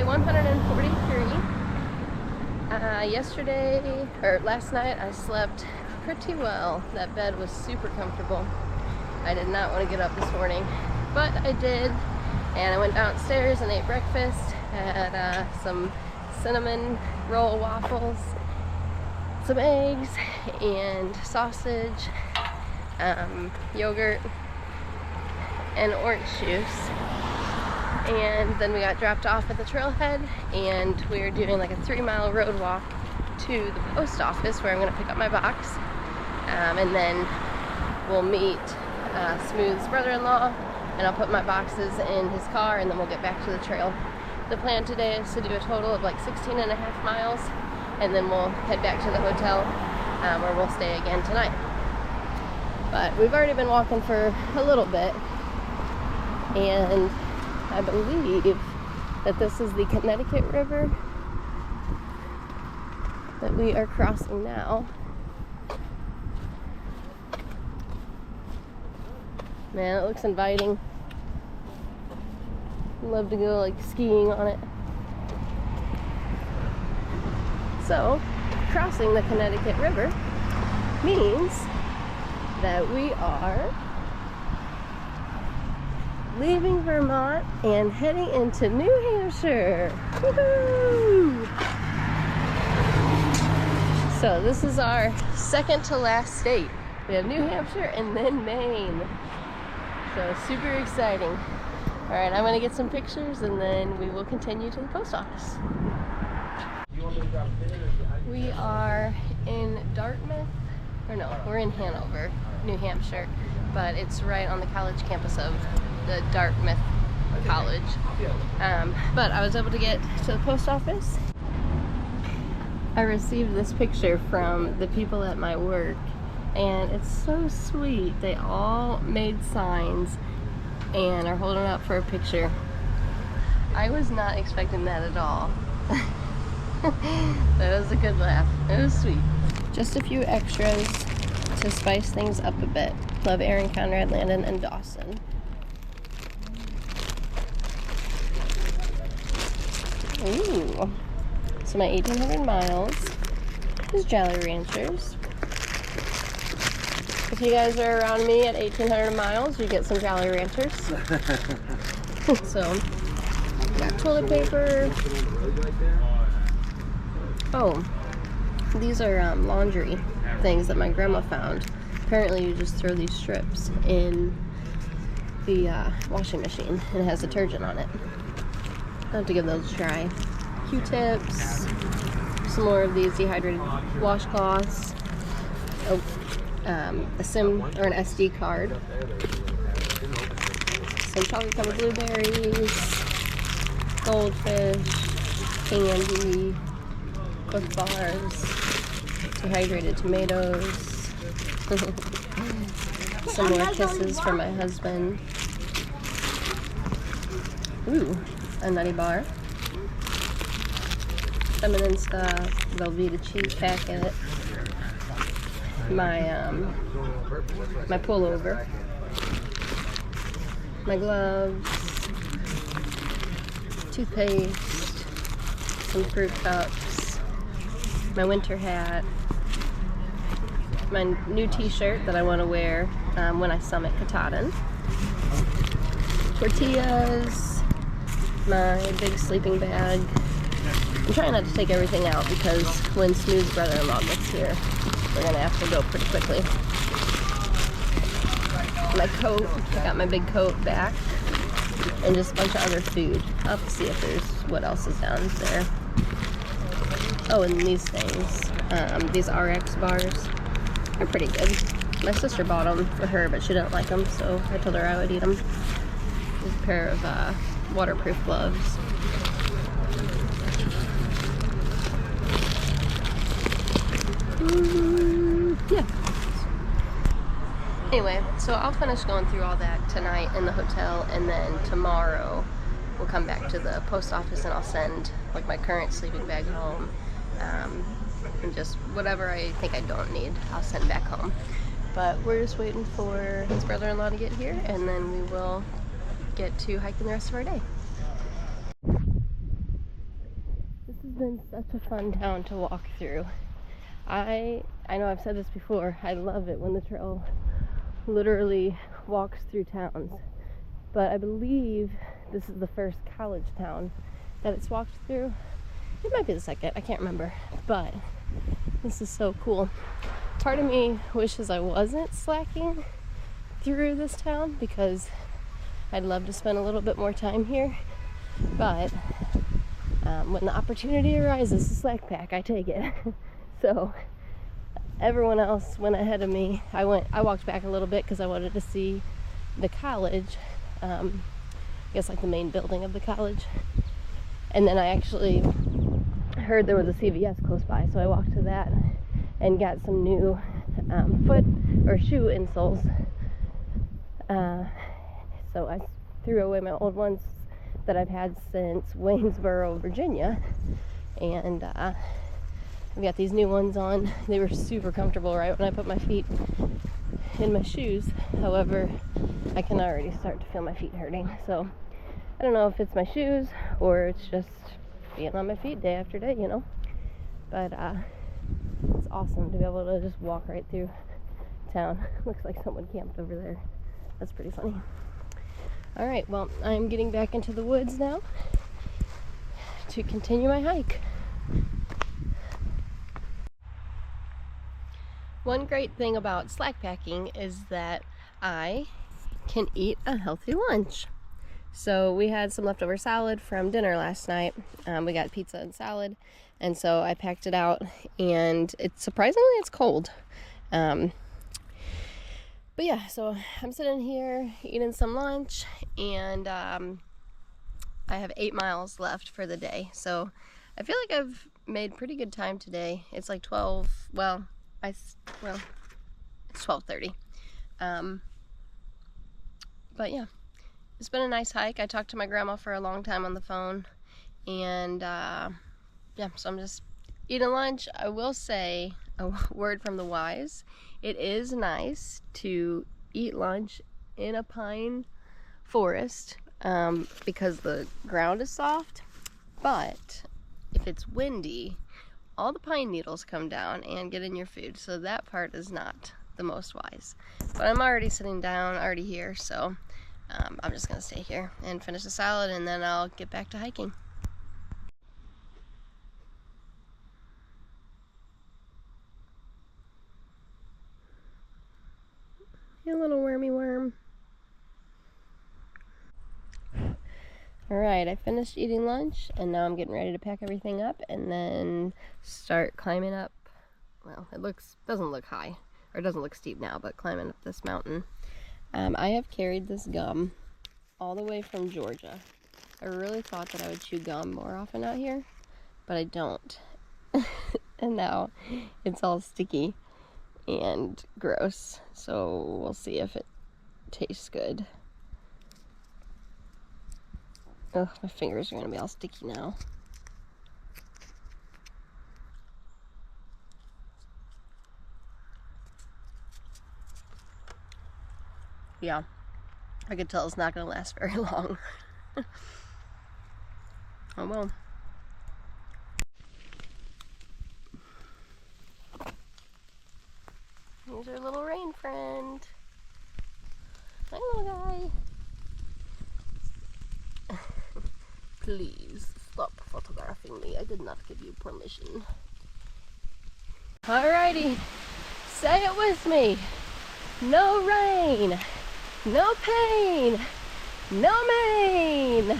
day 143. Last night I slept pretty well. That bed was super comfortable. I did not want to get up this morning, but I did, and I went downstairs and ate breakfast. Had some cinnamon roll waffles, some eggs, and sausage, yogurt, and orange juice. And then we got dropped off at the trailhead, and we were doing like a 3-mile road walk to the post office where I'm going to pick up my box. And then we'll meet Smooth's brother-in-law, and I'll put my boxes in his car, and then we'll get back to the trail. The plan today is to do a total of like 16.5 miles, and then we'll head back to the hotel where we'll stay again tonight. But we've already been walking for a little bit, and I believe that this is the Connecticut River that we are crossing now. Man, it looks inviting. I'd love to go like skiing on it. So, crossing the Connecticut River means that we are leaving Vermont and heading into New Hampshire. Woohoo! So this is our second to last state. We have New Hampshire and then Maine. So super exciting. All right, I'm gonna get some pictures and then we will continue to the post office. We are in Dartmouth, or no, we're in Hanover, New Hampshire, but it's right on the college campus of the Dartmouth College. But I was able to get to the post office. I received this picture from the people at my work, and it's so sweet. They all made signs and are holding up for a picture. I was not expecting that at all. That was a good laugh. It was sweet. Just a few extras to spice things up a bit. Love Aaron, Conrad, Landon, and Dawson. Ooh. So my 1,800 miles is Jolly Ranchers. If you guys are around me at 1,800 miles, you get some Jolly Ranchers. So, got toilet paper. Oh, these are laundry things that my grandma found. Apparently you just throw these strips in the washing machine, and it has detergent on it. I'll have to give those a try. Q-tips, some more of these dehydrated washcloths. Oh, a SIM or an SD card. Some chocolate covered blueberries, goldfish, candy, Cliff Bars, dehydrated tomatoes, some more kisses for my husband. Ooh, a nutty bar, feminine stuff, Velveeta cheese packet, my pullover, my gloves, toothpaste, some fruit cups, my winter hat, my new t-shirt that I want to wear when I summit Katahdin, tortillas, my big sleeping bag. I'm trying not to take everything out because when Smooth's brother-in-law gets here, we're gonna have to go pretty quickly. My coat, I got my big coat back, and just a bunch of other food. I'll have to see if there's what else is down there. Oh, and these things, these RX bars are pretty good. My sister bought them for her, but she didn't like them, so I told her I would eat them. There's a pair of waterproof gloves. Yeah. Anyway, so I'll finish going through all that tonight in the hotel, and then tomorrow we'll come back to the post office and I'll send like my current sleeping bag home, and just whatever I think I don't need, I'll send back home. But we're just waiting for his brother-in-law to get here, and then we will get to hiking the rest of our day. been such a fun town to walk through. I know I've said this before, I love it when the trail literally walks through towns, but I believe this is the first college town that it's walked through. It might be the second, I can't remember, but this is so cool. Part of me wishes I wasn't slacking through this town because I'd love to spend a little bit more time here, but when the opportunity arises to slack pack, I take it. So everyone else went ahead of me. I walked back a little bit because I wanted to see the college, I guess like the main building of the college, and then I actually heard there was a CVS close by, so I walked to that and got some new foot or shoe insoles. So I threw away my old ones that I've had since Waynesboro, Virginia, and I got these new ones on. They were super comfortable right when I put my feet in my shoes. However, I can already start to feel my feet hurting. So I don't know if it's my shoes or it's just being on my feet day after day, you know. But it's awesome to be able to just walk right through town. Looks like someone camped over there. That's pretty funny. All right, well, I'm getting back into the woods now to continue my hike. One great thing about slack packing is that I can eat a healthy lunch. So we had some leftover salad from dinner last night. We got pizza and salad, and so I packed it out, and surprisingly it's cold. But yeah, so I'm sitting here eating some lunch, and I have 8 miles left for the day. So I feel like I've made pretty good time today. It's like 12, well, it's 12:30. But yeah, it's been a nice hike. I talked to my grandma for a long time on the phone, and yeah, so I'm just eating lunch. I will say a word from the wise. It is nice to eat lunch in a pine forest because the ground is soft, but if it's windy, all the pine needles come down and get in your food, so that part is not the most wise. But I'm already sitting down, already here, so I'm just gonna stay here and finish the salad, and then I'll get back to hiking. You little wormy worm. Alright, I finished eating lunch, and now I'm getting ready to pack everything up and then start climbing up. Well, it doesn't look high, or it doesn't look steep now, but climbing up this mountain. I have carried this gum all the way from Georgia. I really thought that I would chew gum more often out here, but I don't. And now it's all sticky and gross, so we'll see if it tastes good. Ugh, my fingers are gonna be all sticky now. Yeah, I could tell it's not gonna last very long. Oh well. Here's our little rain friend. Hi, little guy. Please stop photographing me. I did not give you permission. Alrighty, say it with me. No rain, no pain, no Maine.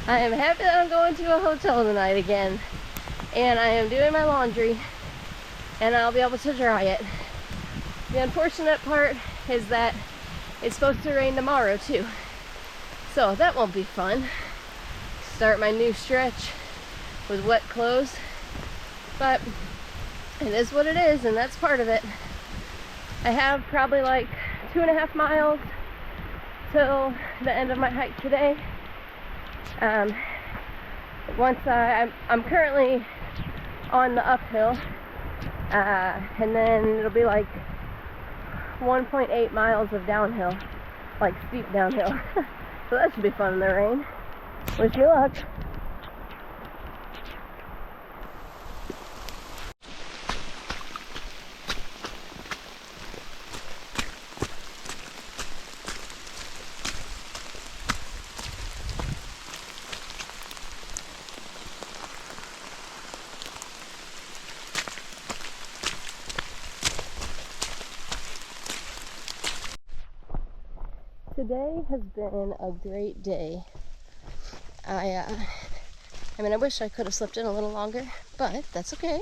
I am happy that I'm going to a hotel tonight again, and I am doing my laundry, and I'll be able to dry it. The unfortunate part is that it's supposed to rain tomorrow too, so that won't be fun. Start my new stretch with wet clothes, but it is what it is, and that's part of it. I have probably like 2.5 miles till the end of my hike today. I'm currently on the uphill, and then it'll be like 1.8 miles of downhill, like steep downhill. So that should be fun in the rain. Wish me luck. Today has been a great day. I mean, I wish I could have slept in a little longer, but that's okay.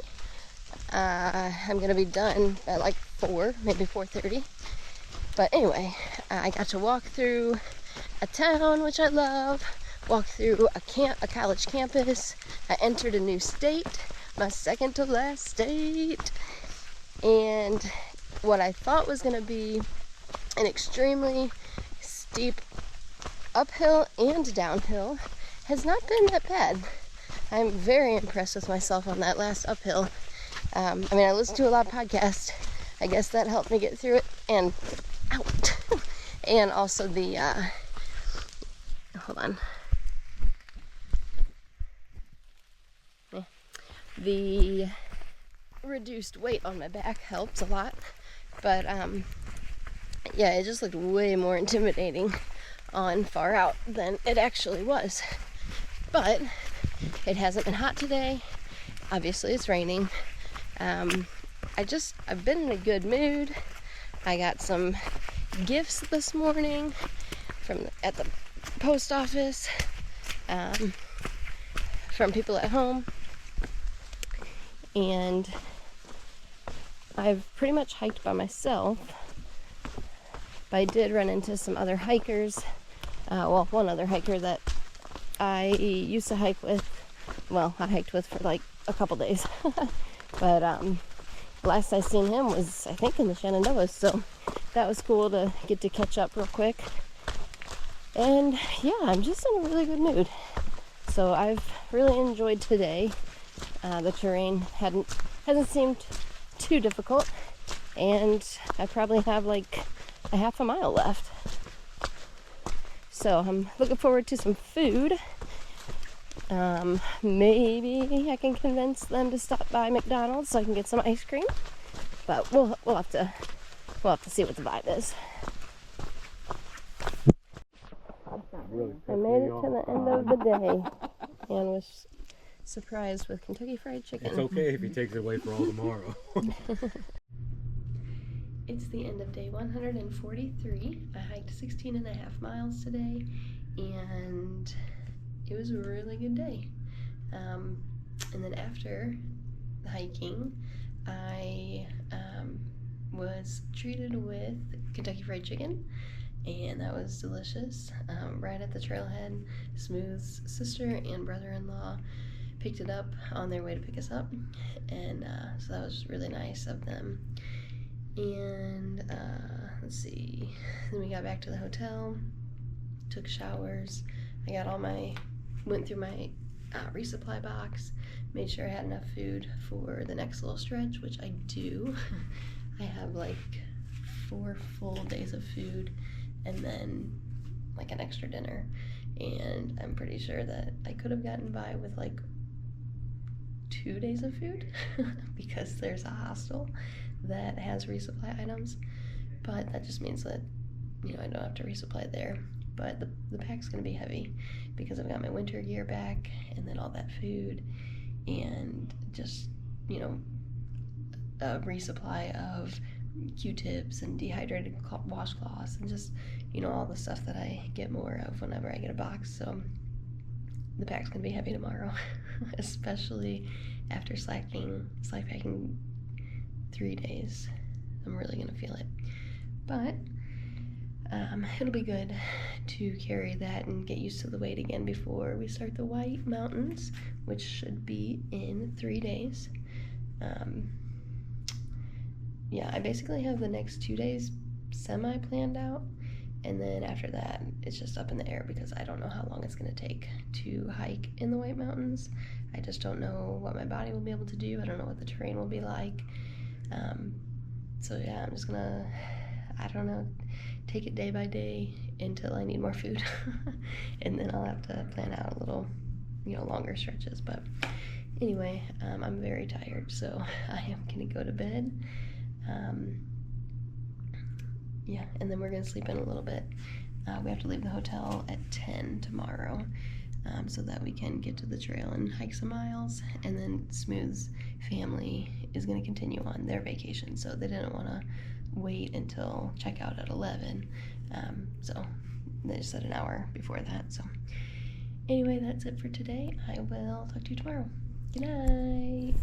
I'm gonna be done at like 4, maybe 4:30. But anyway, I got to walk through a town, which I love, walk through a college campus. I entered a new state, my second to last state. And what I thought was gonna be an extremely steep uphill and downhill has not been that bad. I'm very impressed with myself on that last uphill. I mean, I listened to a lot of podcasts. I guess that helped me get through it. And out. And also the hold on. The reduced weight on my back helps a lot. But yeah, it just looked way more intimidating on far out than it actually was. But it hasn't been hot today. Obviously it's raining. I've been in a good mood. I got some gifts this morning at the post office from people at home, and I've pretty much hiked by myself, but I did run into some other hikers. One other hiker that I used to hike with. Well, I hiked with for like a couple days. But last I seen him was, I think, in the Shenandoahs, so that was cool to get to catch up real quick. And yeah, I'm just in a really good mood. So I've really enjoyed today. The terrain hasn't seemed too difficult, and I probably have like a half a mile left. So I'm looking forward to some food. Maybe I can convince them to stop by McDonald's so I can get some ice cream. But we'll have to see what the vibe is. I made it to the end of the day and was surprised with Kentucky Fried Chicken. It's okay if he takes it away for all tomorrow. It's the end of day 143. I hiked 16.5 miles today, and it was a really good day. And then after the hiking, I was treated with Kentucky Fried Chicken, and that was delicious. Right at the trailhead, Smooth's sister and brother-in-law picked it up on their way to pick us up, and so that was really nice of them. And let's see, then we got back to the hotel, took showers. Went through my resupply box, made sure I had enough food for the next little stretch, which I do. I have like 4 full days of food and then like an extra dinner, and I'm pretty sure that I could have gotten by with like 2 days of food because there's a hostel that has resupply items, but that just means that, you know, I don't have to resupply there. But the pack's gonna be heavy because I've got my winter gear back and then all that food and just, you know, a resupply of Q-tips and dehydrated washcloths and just, you know, all the stuff that I get more of whenever I get a box. So the pack's gonna be heavy tomorrow, especially after slack packing 3 days. I'm really gonna feel it, but it'll be good to carry that and get used to the weight again before we start the White Mountains, which should be in 3 days. Yeah, I basically have the next 2 days semi-planned out, and then after that it's just up in the air because I don't know how long it's going to take to hike in the White Mountains. I just don't know what my body will be able to do. I don't know what the terrain will be like. So yeah, I'm just gonna, I don't know, take it day by day until I need more food. And then I'll have to plan out a little, you know, longer stretches. But anyway, I'm very tired, so I am gonna go to bed. Yeah, and then we're gonna sleep in a little bit. We have to leave the hotel at 10 tomorrow, so that we can get to the trail and hike some miles. And then Smooth's family is gonna continue on their vacation, so they didn't wanna wait until checkout at 11. So they just said an hour before that. So anyway, that's it for today. I will talk to you tomorrow. Good night.